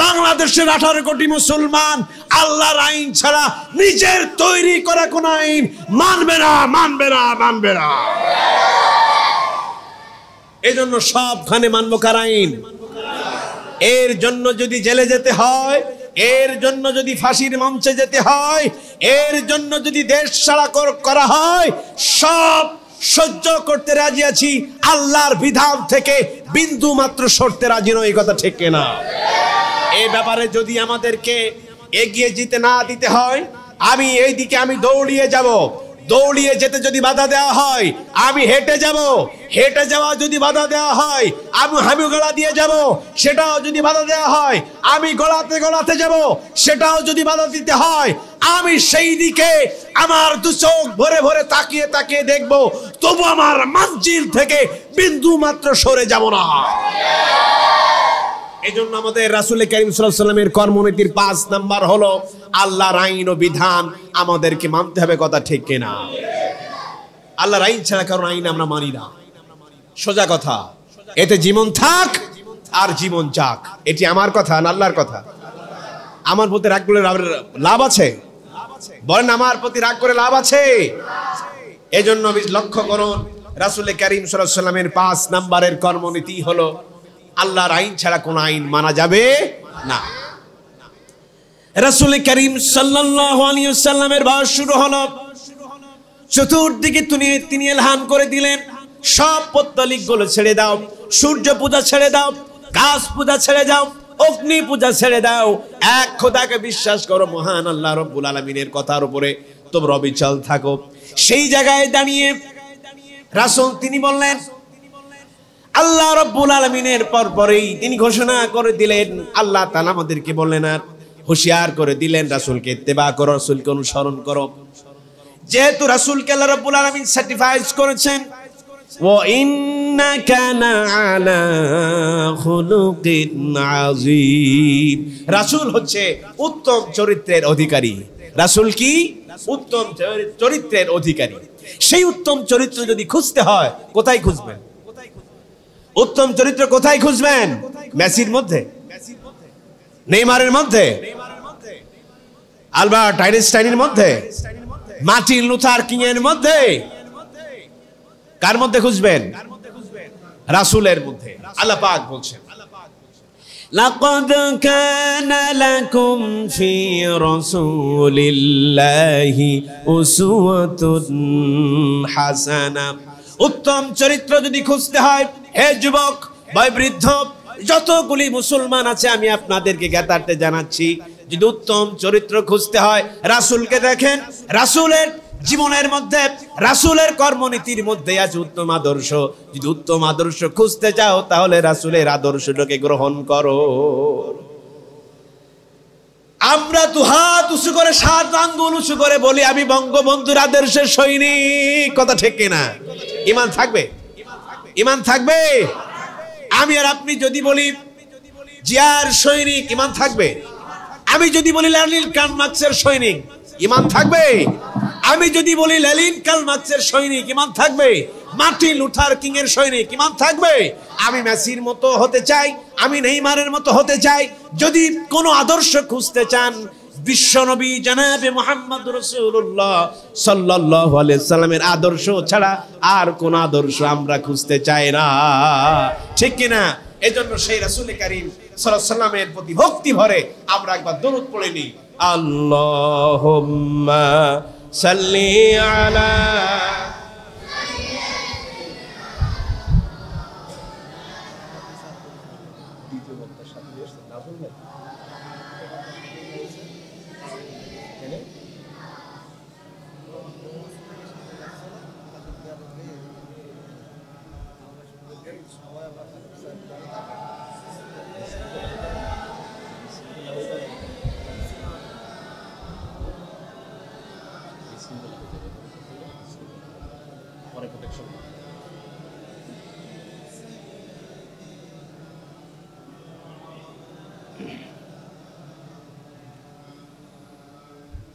[SPEAKER 1] বাংলাদেশের 18 কোটি মুসলমান আল্লাহর আইন ছাড়া নিজের তৈরি করা কোন আইন মানবে না, মানবে না, মানবে না। এজন্য সবখানে মানব কার আইন? এর জন্য যদি জেলে যেতে হয়, এর জন্য যদি ফাঁসির মঞ্চে যেতে হয়, এর জন্য যদি দেশ ছাড়া করা হয়, সব সহ্য করতে রাজি আছি। আল্লাহর বিধান থেকে বিন্দু মাত্র সরতে রাজি নই, কথা ঠিক কিনা? এই ব্যাপারে যদি আমাদেরকে এগিয়ে যেতে না দিতে হয়, আমি এই দিকে আমি দৌড়িয়ে যাব, দৌড়িয়ে যেতে যদি বাধা দেওয়া হয় আমি হেঁটে যাব, হেঁটে যাওয়া যদি বাধা দেওয়া হয় আমি গলা দিয়ে যাব, সেটাও যদি বাধা দেওয়া হয় আমি গলাতে যাব, সেটাও যদি বাধা দিতে হয় আমি সেই দিকে আমার দু চোখ ভরে ভরে তাকিয়ে তাকিয়ে দেখব, তবু আমার মঞ্জিল থেকে বিন্দু মাত্র সরে যাব না। এজন্য আমাদের রাসূল কারীম সাল্লাল্লাহু আলাইহি ওয়াসাল্লামের কর্মনীতির 5 নাম্বার হলো আল্লাহর আইন ও বিধান আমাদেরকে মানতে হবে, কথা ঠিক কিনা? আল্লাহর আইন ছাড়া কারণ আইন আমরা মানি না, সোজা কথা। এতে জীবন থাক আর জীবন যাক, এটি আমার কথা না আল্লাহর কথা? আমার প্রতি রাগ করে লাভ আছে? বলেন আমার প্রতি রাগ করে লাভ আছে? এজন্য লক্ষ্য করুন, রাসূল কারীম সাল্লাল্লাহু আলাইহি ওয়াসাল্লামের 5 নাম্বারের কর্মনীতি হলো আল্লাহর আইন ছাড়া কোন আইন মানা যাবে না। রাসূল কারীম সাল্লাল্লাহু আলাইহি ওয়াসাল্লামের বয়স শুরু হলো, চতুর্দিকে তিনি এলান করে দিলেন, সব পত্তলিক গুলো ছেড়ে দাও, সূর্য পূজা ছেড়ে দাও, গাছ পূজা ছেড়ে দাও, অগ্নি পূজা ছেড়ে দাও, এক খোদাকে বিশ্বাস করো, মহান আল্লাহ রাব্বুল আলামিনের কথার উপরে তোমরা অবিচল থাকো। সেই জায়গায় দাঁড়িয়ে রাসূল তিনি বললেন, আল্লাহ রাব্বুল আলামিনের পরপরেই তিনি ঘোষণা করে দিলেন, আল্লাহ তাআলা আমাদেরকে বললেন আর হুঁশিয়ার করে দিলেন, রাসূলকে ইত্তেবা করো, রাসূলকে অনুসরণ করো। যেহেতু রাসূলকে আল্লাহ রাব্বুল আলামিন সার্টিফাইড করেছেন, ওয়া ইন্নাকা লাআলা খুলুকিন আযীম, রাসূল হচ্ছে উত্তম চরিত্রের অধিকারী। রাসূল কি? উত্তম চরিত্রের অধিকারী। সেই উত্তম চরিত্র যদি খুঁজতে হয় কোথায় খুঁজবেন? উত্তম চরিত্র কোথায় খুঁজবেন? মেসির মধ্যে, নেইমারের মধ্যে, আলবার্ট আইনস্টাইনের মধ্যে, মার্টিন লুথার কিং এর মধ্যে? কার মধ্যে খুঁজবেন? রাসূলের মধ্যে। আল্লাহ পাক বলছেন, লাকাদ কানা লাকুম ফি রাসূলিল্লাহি উসওয়াতুন হাসানা। উত্তম চরিত্র যদি খুঁজতে হয়, হে যুবক, বয়োবৃদ্ধ, যতগুলি মুসলমান আছে আমি আপনাদেরকে জ্ঞাতার্থে জানাচ্ছি, যদি উত্তম চরিত্র খুঁজতে হয় রাসূলকে দেখেন। রাসূলের জীবনের মধ্যে, রাসূলের কর্মনীতির মধ্যে আছে উত্তম আদর্শ। যদি উত্তম আদর্শ খুঁজতে চাও তাহলে রাসূলের আদর্শটাকে গ্রহণ করো। আমরা দুহাত উঁচু করে, 7 আঙ্গুল উঁচু করে বলি আমি বঙ্গবন্ধুর আদর্শের সৈনিক, কথা ঠিক কিনা? ঈমান থাকবে? ঈমান থাকবে? আমি আর আপনি যদি বলি জিয়ার সৈনিক, ঈমান থাকবে? আমি যদি বলি লেনিন কার্ল মার্কসের সৈনিক, ঈমান থাকবে? আমি যদি বলি লেনিন কার্ল মার্কসের সৈনিক, ঈমান থাকবে? মার্টিন লুথার কিং এর সৈনিক ইমান থাকবে? আমি মেসির মতো হতে চাই, আমি নেইমারের মতো হতে চাই। যদি কোনো আদর্শ খুঁজতে চান, বিশ্বনবী জনাবে মুহাম্মদ রাসূলুল্লাহ সাল্লাল্লাহু আলাইহি সাল্লামের আদর্শ ছাড়া আর কোন আদর্শ আমরা খুঁজতে চাই না, ঠিক কি না? এজন্য সেই রাসূল কারীম সাল্লাল্লাহু আলাইহি সাল্লামের প্রতি ভক্তি ভরে আমরা একবার দরুদ পড়ে নিই, আল্লাহুম্মা সাল্লি আলা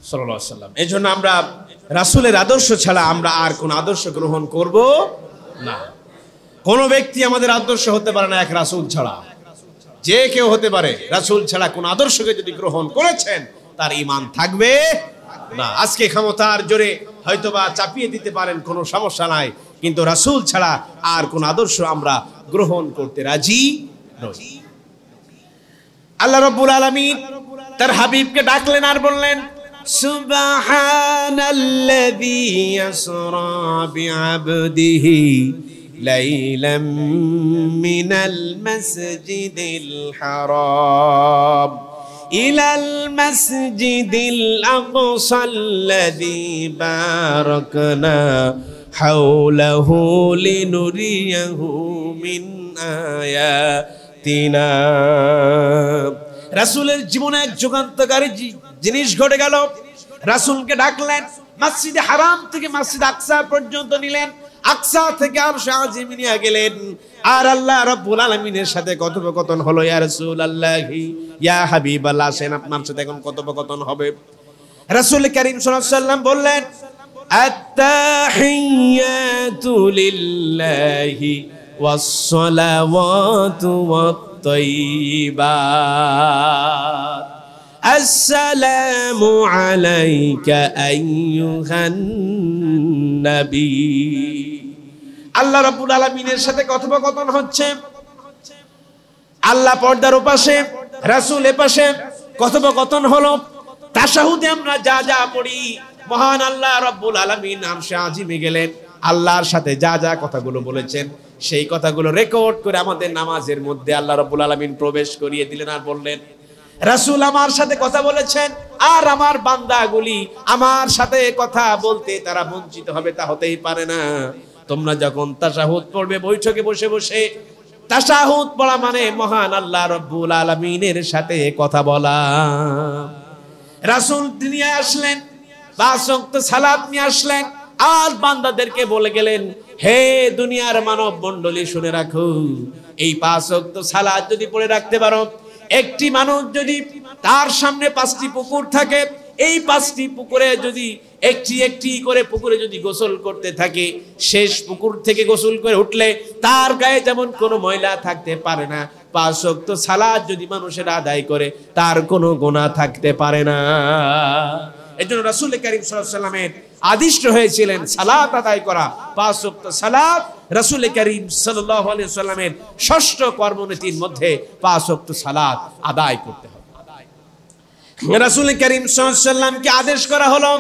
[SPEAKER 1] সাল্লাল্লাহু আলাইহি সাল্লাম। এজন্য আমরা রাসূলের আদর্শ ছাড়া আমরা আর কোন আদর্শ গ্রহণ করব না। কোন ব্যক্তি আমাদের আদর্শ হতে পারে না এক রাসূল ছাড়া। যে কেউ হতে পারে, রাসূল ছাড়া কোন আদর্শকে যদি গ্রহণ করেছেন তার ঈমান থাকবে না। আজকে ক্ষমতার জোরে হয়তোবা চাপিয়ে দিতে পারেন, কোনো সমস্যা নাই, কিন্তু রাসূল ছাড়া আর কোন আদর্শ আমরা গ্রহণ করতে রাজি নই। আল্লাহ রাব্বুল আলামিন তার হাবিবকে ডাকলেন আর বললেন, সুবহানাল্লাযী ইয়াসরা বিআবদিহি লাইলাম মিনাল মাসজিদিল হারাম ইলাল মাসজিদিল আকসাল্লাযী বারাকনা হাওলাহু লিনুরিয়াহু মিন আয়াতিনা। রাসূলের জীবনে এক যুগান্তকারী জিনিস ঘটে গেল। রাসূলকে ডাকলেন, মসজিদে হারাম থেকে মসজিদ আকসা পর্যন্ত নিলেন, আকসা থেকে আরশে আজিম নিয়ে গেলেন, আর আল্লাহ রাব্বুল আলামিনের সাথে কথোপকথন হলো। ইয়া রাসূলুল্লাহি, ইয়া হাবিবাল্লাহ, সেন আপনার সাথে এখন কথোপকথন হবে। রাসূল কারীম সাল্লাল্লাহু আলাইহি ওয়াসাল্লাম বললেন, আত-তাহিয়াতু লিল্লাহি ওয়াস-সালাওয়াতু ওয়াত-তাইয়্যিবাত, আসসালামু আলাইকা আইয়ুহান নবী। আল্লাহ রাব্বুল আলামিনের সাথে কথোপকথন হচ্ছে। আল্লাহ পর্দার ওপাশে, রাসূল এপাশে, কথোপকথন হলো। তাশাহুদে আমরা যা যা পড়ি, মহান আল্লাহ রাব্বুল আলামিন আরশে আজিমে গেলেন, আল্লাহর সাথে যা যা কথাগুলো বলেছেন সেই কথাগুলো রেকর্ড করে আমাদের নামাজের মধ্যে আল্লাহ রাব্বুল আলামিন প্রবেশ করিয়ে দিলেন আর বললেন, রাসূল আমার সাথে কথা বলেছেন, আর আমার বান্দাগুলি আমার সাথে কথা বলতে তারা বঞ্চিত হবে, তা হতেই পারে না। তোমরা যখন তাশাহুদ পড়বে বৈঠকে বসে বসে, তাশাহুদ পড়া মানে মহান আল্লাহ রাব্বুল আলামিনের সাথে কথা বলা। রাসূল দুনিয়া আসলেন, 5 ওয়াক্ত সালাত নিয়ে আসলেন, আর বান্দাদেরকে বলে গেলেন, হে দুনিয়ার মানব মণ্ডলী, শুনে রাখো, এই 5 ওয়াক্ত সালাত যদি পড়ে রাখতে পারো, একটি মানুষ যদি তার সামনে 5টি পুকুর থাকে, এই 5টি পুকুরে যদি একটি একটি করে পুকুরে যদি গোসল করতে থাকে, শেষ পুকুর থেকে গোসল করে উঠলে তার গায়ে যেমন কোনো ময়লা থাকতে পারে না, 5 ওয়াক্ত সালাত যদি মানুষের আদায় করে তার কোনো গুনাহ থাকতে পারে না। এজন্য রাসূল কারীম সাল্লাল্লাহু আলাইহি ওয়াসাল্লামের আদিষ্ট হয়েছিলেন সালাত আদায় করা। 5 ওয়াক্ত সালাত রাসূল কারীম সাল্লাল্লাহু আলাইহি ওয়াসাল্লামের ষষ্ঠ কর্মনীতির মধ্যে 5 ওয়াক্ত সালাত আদায় করতে হবে। রাসূল কারীম সাল্লাল্লাহু আলাইহি ওয়াসাল্লামকে আদেশ করা হলো,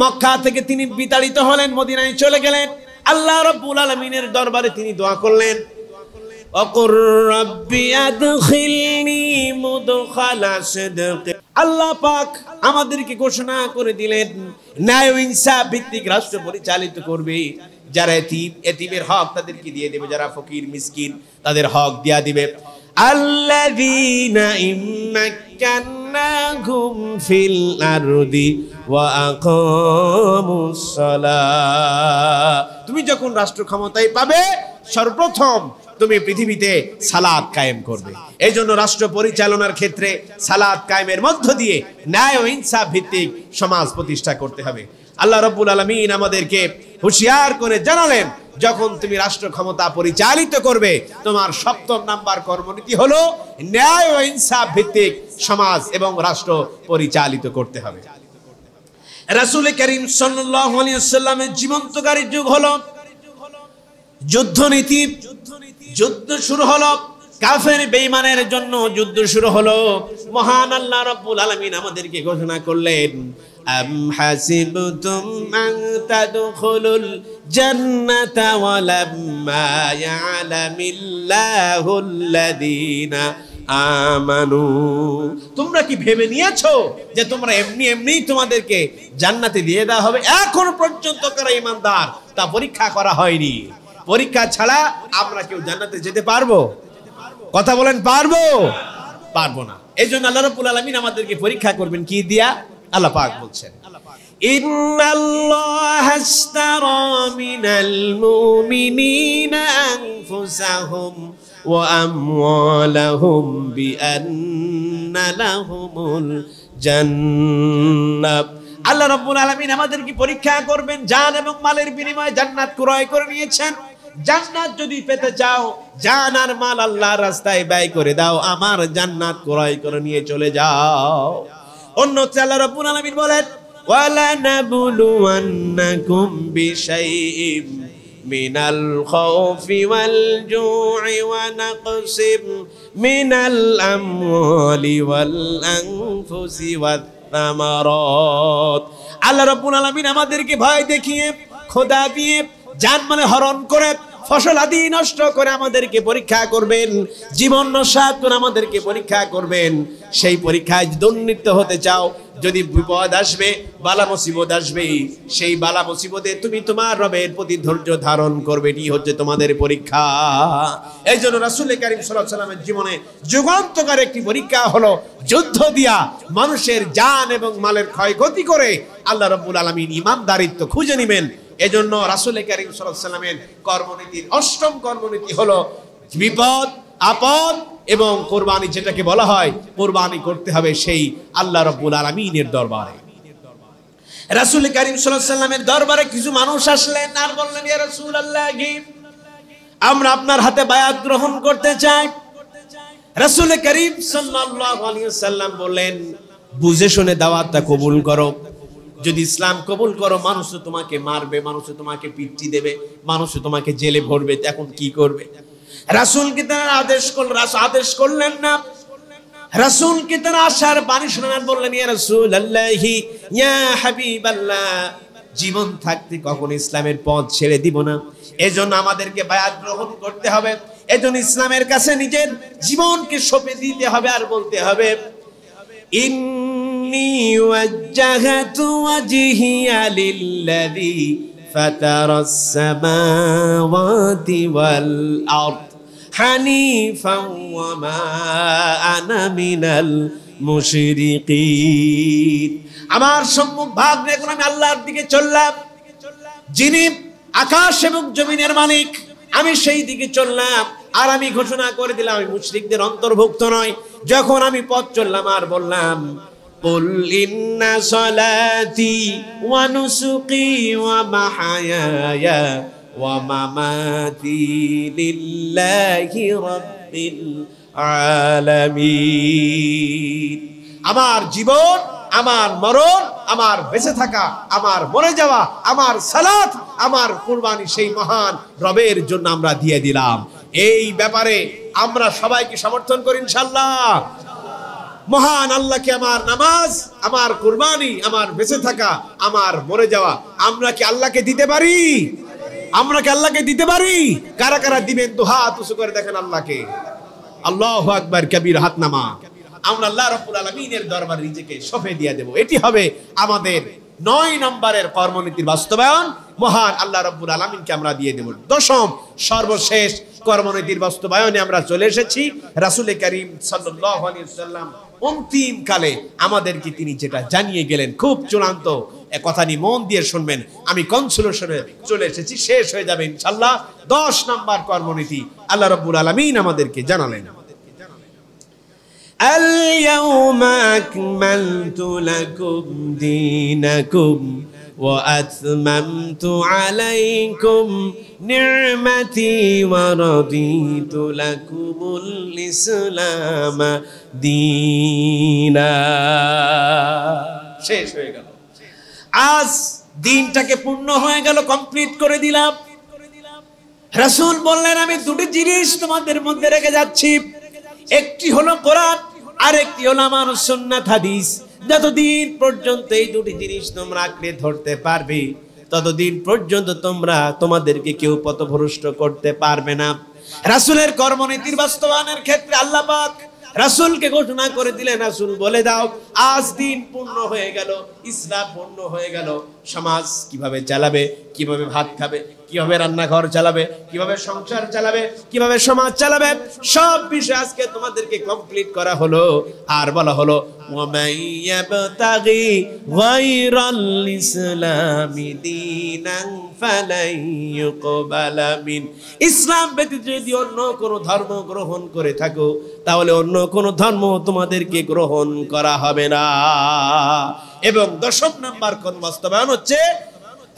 [SPEAKER 1] মক্কা থেকে তিনি বিতাড়িত হলেন, মদিনায় চলে গেলেন। আল্লাহ রাব্বুল আলামিনের দরবারে তিনি দোয়া করলেন, ওয়াকুর রাব্বি আদখিলনি মুদখালা সিদক। আল্লাহ পাক আমাদেরকে ঘোষণা করে দিলেন, ন্যায় ও ইনসাফ ভিত্তিক রাষ্ট্র পরিচালিত করবে। যারা এতিমের হক তাদেরকে দিয়ে দেবে, যারা ফকির মিসকিন তাদের হক দিয়া দিবে। আল্লাযীনা ইম্মাক্কান্নাহুম ফিল আরদি ওয়া আকামুস সালাহ। তুমি যখন রাষ্ট্র ক্ষমতায় পাবে, সর্বপ্রথম তুমি পৃথিবীতে সালাত কায়েম করবে। এই জন্য রাষ্ট্র পরিচালনার ক্ষেত্রে সালাত কায়েমের মধ্য দিয়ে ন্যায় ও ইনসাফ ভিত্তিক সমাজ প্রতিষ্ঠা করতে হবে। আল্লাহ রাব্বুল আলামিন আমাদেরকে হুঁশিয়ার করে জানালেন, যখন তুমি রাষ্ট্র ক্ষমতা পরিচালিত করবে, তোমার ৭ম নাম্বার কর্মনীতি হলো ন্যায় ও ইনসাফ ভিত্তিক সমাজ এবং রাষ্ট্র পরিচালিত করতে হবে। রাসূল করিম সাল্লাল্লাহু আলাইহি ওয়াসাল্লামের জীবন্তকারী যুগ হলো যুদ্ধনীতি। যুদ্ধ শুরু হলো, কাফের বেঈমানের জন্য যুদ্ধ শুরু হলো। মহান আল্লাহ রাব্বুল আলামিন আমাদেরকে ঘোষণা করলেন, আম হাসিবতুম আন তাদখুলুল জান্নাতা ওয়া লাম্মা ইয়ালামিল্লাহুল্লাযীনা আমানু। তোমরা কি ভেবে নিয়েছো যে তোমরা এমনি এমনি তোমাদেরকে জান্নাতে দিয়ে দেওয়া হবে? এখন পর্যন্ত কারা ঈমানদার তা পরীক্ষা করা হয়নি। পরীক্ষা ছাড়া আমরা কেউ জান্নাতে যেতে পারবো? কথা বলেন, পারবো? পারবো না। এইজন্য আল্লাহ রাব্বুল আলামিন আমাদেরকে পরীক্ষা করবেন কি দিয়া? আল্লাহ পাক বলছেন, ইন্নাল্লাহা আশতারা মিনাল মুমিনিনা আনফুসাহুম ওয়া আমওয়ালাহুম বিআন্না লাহুমুল জান্নাহ। আল্লাহ রাব্বুল আলামিন আমাদেরকে পরীক্ষা করবেন, জান এবং মালের বিনিময়ে জান্নাত ক্রয় করে নিয়েছেন। জান্নাত যদি পেতে চাও, জান আর মাল আল্লাহর রাস্তায় ব্যয় করে দাও, আমার জান্নাত ক্রয় করে নিয়ে চলে যাও। অন্যত্র আল্লাহ রাব্বুল আলামিন বলেন, ওয়ালা নাবলুওয়ান্নাকুম বিশাইইম মিনাল খাউফি ওয়াল জু'i ওয়া নাকসিম মিনাল আমওয়ালি ওয়াল আনফুসি ওয়াত তামারাত। আল্লাহ রাব্বুল আলামিন আমাদেরকে ভয় দেখিয়ে, খোদা দিয়ে, জানমালে হরণ করে, ফসল আদি নষ্ট করে আমাদেরকে পরীক্ষা করবেন, জীবন নস্যাৎ করে আমাদেরকে পরীক্ষা করবেন। সেই পরীক্ষায় দুর্নীত হতে চাও, যদি বিপদ আসবে, বালা মুসিবত আসবে, সেই বালা মুসিবতে তুমি তোমার রবের প্রতি ধৈর্য ধারণ করবে, এটি হচ্ছে তোমাদের পরীক্ষা। এই জন্য রাসূল করিম সাল্লাল্লাহু আলাইহি ওয়াসাল্লামের জীবনে যুগান্তকার একটি পরীক্ষা হলো যুদ্ধ দিয়া মানুষের জান এবং মালের ক্ষয়ক্ষতি করে আল্লাহ রাব্বুল আলামিন ঈমানদারিত্ব খুঁজে নেবেন। এজন্য রাসূল করিম সাল্লাল্লাহু আলাইহি ওয়াসাল্লামের কর্মনীতির ৮ম কর্মনীতি হলো বিপদ আপদ এবং কোরবানি, যেটাকে বলা হয় কোরবানি করতে হবে সেই আল্লাহ রাব্বুল আলামিনের দরবারে। রাসূল করিম সাল্লাল্লাহু আলাইহি ওয়াসাল্লামের দরবারে কিছু মানুষ আসলেন আর বললেন, ইয়া রাসূলুল্লাহ, আমরা আপনার হাতে বায়াত গ্রহণ করতে চাই। রাসূল করিম সাল্লাল্লাহু আলাইহি ওয়াসাল্লাম বললেন, বুঝে শুনে দাওয়াতটা কবুল করো। যদি ইসলাম কবুল করো, মানুষ তোমাকে মারবে, মানুষ তোমাকে পিটি দেবে, মানুষ তোমাকে জেলে ভরবে, এখন কি করবে? রাসূলকে তারা আদেশ করলেন না। রাসূলকে তারা আশার বাণী শোনান, বললেন, ইয়া রাসূলুল্লাহি, ইয়া হাবিবাল্লাহ, জীবন থাকতে কখনো ইসলামের পথ ছেড়ে দিব না। এজন্য আমাদেরকে বায়াত গ্রহণ করতে হবে। এজন্য ইসলামের কাছে নিজের জীবনকে সঁপে দিতে হবে আর বলতে হবে, ইন্নী ওয়াজ্জাহাতু ওয়াজহিয়া লিল্লাযী ফাতারাস সামাওয়াতি ওয়াল আরদ হানিফাও ওয়া মা আনা মিনাল মুশরিকিন। আমার সম্মুখ ভাগ রেখে আমি আল্লাহর দিকে চললাম, যিনি আকাশ এবং জমিনের মালিক, আমি সেই দিকে চললাম। আর আমি ঘোষণা করে দিলাম আমি মুশরিকদের অন্তর্ভুক্ত নয়। যখন আমি পথ চললাম আর বললাম, কুল ইন্না সালাতি ওয়া নুসুকি ওয়া মাহায়ায়া ওয়া মামাতি লিল্লাহি রাব্বিল আলামিন। আমার জীবন, আমার মরণ, আমার বেঁচে থাকা, আমার মরে যাওয়া, আমার সালাত, আমার কুরবানি সেই মহান রবের জন্য আমরা দিয়ে দিলাম। এই ব্যাপারে আমরা সবাইকে সমর্থন করি ইনশাআল্লাহ। মহান আল্লাহকে আমার নামাজ, আমার কুরবানি, আমার বেঁচে থাকা, আমার মরে যাওয়া আমরা কি আল্লাহকে দিতে পারি? আমরা কি আল্লাহকে দিতে পারি? কারা কারা দিবেন? তো হাত উঁচু করে দেখেন আল্লাহকে। আল্লাহু আকবার কবীর, হাত নামা। আমরা আল্লাহ রাব্বুল আলামিনের দরবারে নিজেকে সঁপে দিয়ে দেব। এটি হবে আমাদের ৯ নম্বরের কর্মনীতির বাস্তবায়ন। মহান আল্লাহ রাব্বুল আলামিনকে আমরা দিয়ে দেব। ১০ম সর্বশেষ কর্মনীতির বাস্তবায়নে আমরা চলে এসেছি। রাসূল করিম সাল্লাল্লাহু আলাইহি ওয়াসাল্লাম অন্তিম কালে আমাদেরকে তিনি যেটা জানিয়ে গেলেন, খুব চূড়ান্ত কথা নিয়ে মন দিয়ে শুনবেন। আমি কনক্লুশনে চলে এসেছি, শেষ হয়ে যাবে ইনশাআল্লাহ। ১০ নম্বর কর্মনীতি আল্লাহ রাব্বুল আলামিন আমাদেরকে জানালেন, اليوم أكملت لكم دينكم وأتممت عليكم نعمتي ورضيت لكم الإسلام دينا শেষ হয়ে গেল আজ দিনটাকে পূর্ণ হয়ে গেল কমপ্লিট করে দিলাম রাসূল বললেন আমি দুটি জিনিস তোমাদের মধ্যে রেখে যাচ্ছি একটি হলো কোরআন আর একটি হলো আমার সুন্নাত হাদিস যতদিন পর্যন্ত এই দুটি জিনিস তোমরা আঁকড়ে ধরতে পারবে ততদিন পর্যন্ত তোমরা তোমাদেরকে কেউ পথভ্রষ্ট করতে পারবে না রাসূলের কর্মনীতির বাস্তবায়নের ক্ষেত্রে আল্লাহ পাক রাসূলকে ঘোষণা করে দিলেন রাসূল বলে দাও আজ দিন পূর্ণ হয়ে গেল ইসলাম পূর্ণ হয়ে গেল সমাজ কিভাবে চালাবে কিভাবে ভাত খাবে কিভাবে রান্নাঘর চালাবে কিভাবে সংসার চালাবে কিভাবে সমাজ চালাবে সব বিষয় আজকে তোমাদেরকে কমপ্লিট করা হলো আর বলা হলো ওয়ামাইয়াবতাগি গায়রাল ইসলামি দীনান ফালাই ইউকবালা মিন ইসলাম ব্যতীত যদি অন্য কোনো ধর্ম গ্রহণ করে থাকো তাহলে অন্য কোনো ধর্ম তোমাদেরকে গ্রহণ করা হবে না এবং 10 নম্বর কোন বাস্তবায়ন হচ্ছে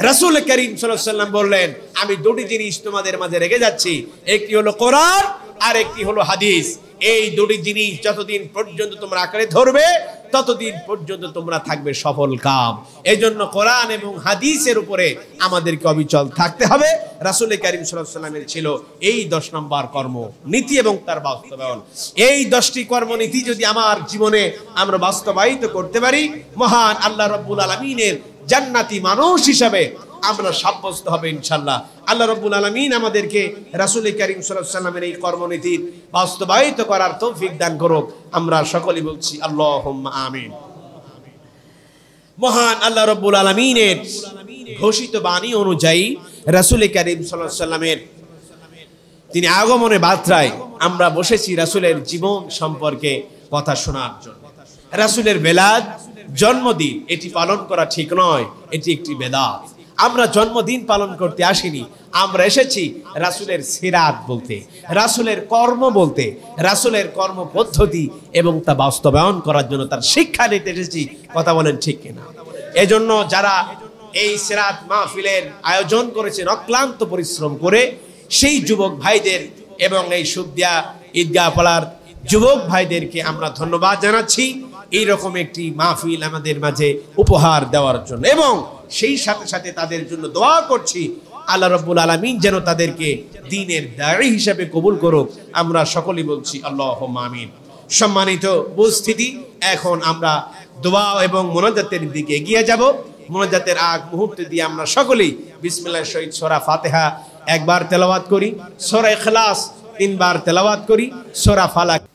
[SPEAKER 1] রাসূল করিম সাল্লাল্লাহু আলাইহি ওয়াসাল্লাম বললেন আমি দুটি জিনিস তোমাদের মাঝে রেখে যাচ্ছি একটি হলো কোরআন আর একটি হলো হাদিস এই দুটি জিনিস যতদিন পর্যন্ত তোমরা আঁকড়ে ধরবে ততদিন পর্যন্ত তোমরা থাকবে সফল কাম এইজন্য কোরআন এবং হাদিসের উপরে আমাদেরকে অবিচল থাকতে হবে রাসূল করিম সাল্লাল্লাহু আলাইহি ওয়াসাল্লামের ছিল এই 10 নম্বর কর্ম নীতি এবং তার বাস্তবায়ন এই 10টি কর্মনীতি যদি আমার জীবনে আমরা বাস্তবায়িত করতে পারি মহান আল্লাহ রাব্বুল আলামিনের জান্নাতি মানুষ হিসাবে আমরা সাব্যস্ত হবে ইনশাআল্লাহ আল্লাহ রাব্বুল আলামিন আমাদেরকে রাসূল করিম সাল্লাল্লাহু আলাইহি ওয়াসাল্লামের এই কর্মনীতি বাস্তবায়িত করার তৌফিক দান করুক আমরা সকলেই বলছি আল্লাহুম্মা আমিন মহান আল্লাহ রাব্বুল আলামিনের ঘোষিত বাণী অনুযায়ী রাসূল করিম সাল্লাল্লাহু আলাইহি ওয়াসাল্লামের তিনি আগমনের বার্তায় আমরা বসেছি রাসূলের জীবন সম্পর্কে কথা শোনার জন্য রাসূলের মিলাদ জন্মদিন এটি পালন করা ঠিক নয় এটি একটি বেদাত আমরা জন্মদিন পালন করতে আসিনি আমরা এসেছি রাসূলের সিরাত বলতে রাসূলের কর্ম বলতে রাসূলের কর্ম পদ্ধতি এবং তা বাস্তবায়ন করার জন্য তার শিক্ষা নিতে এসেছি কথা বলেন ঠিক কিনা এজন্য যারা এই সিরাত মাহফিলের আয়োজন করেছেন অক্লান্ত পরিশ্রম করে সেই যুবক ভাইদের এবং এই সুবদিয়া ঈদগাহ পাড়ার যুবক ভাইদেরকে আমরা ধন্যবাদ জানাচ্ছি এই রকম একটি মাহফিল আমাদের মাঝে উপহার দেওয়ার জন্য এবং সেই সাথে সাথে তাদের জন্য দোয়া করছি আল্লাহ রাব্বুল আলামিন যেন তাদেরকে দ্বীনের দায়ী হিসেবে কবুল করুক আমরা সকলেই বলছি আল্লাহুম্মা আমিন সম্মানিত উপস্থিতি এখন আমরা দোয়া এবং মুনাজাতের দিকে এগিয়ে যাব মুনাজাতের আগ মুহূর্তে দিয়ে আমরা সকলেই বিসমিল্লাহির সহিত সূরা ফাতিহা একবার তেলাওয়াত করি সূরা ইখলাস 3 বার তেলাওয়াত করি সূরা ফালাক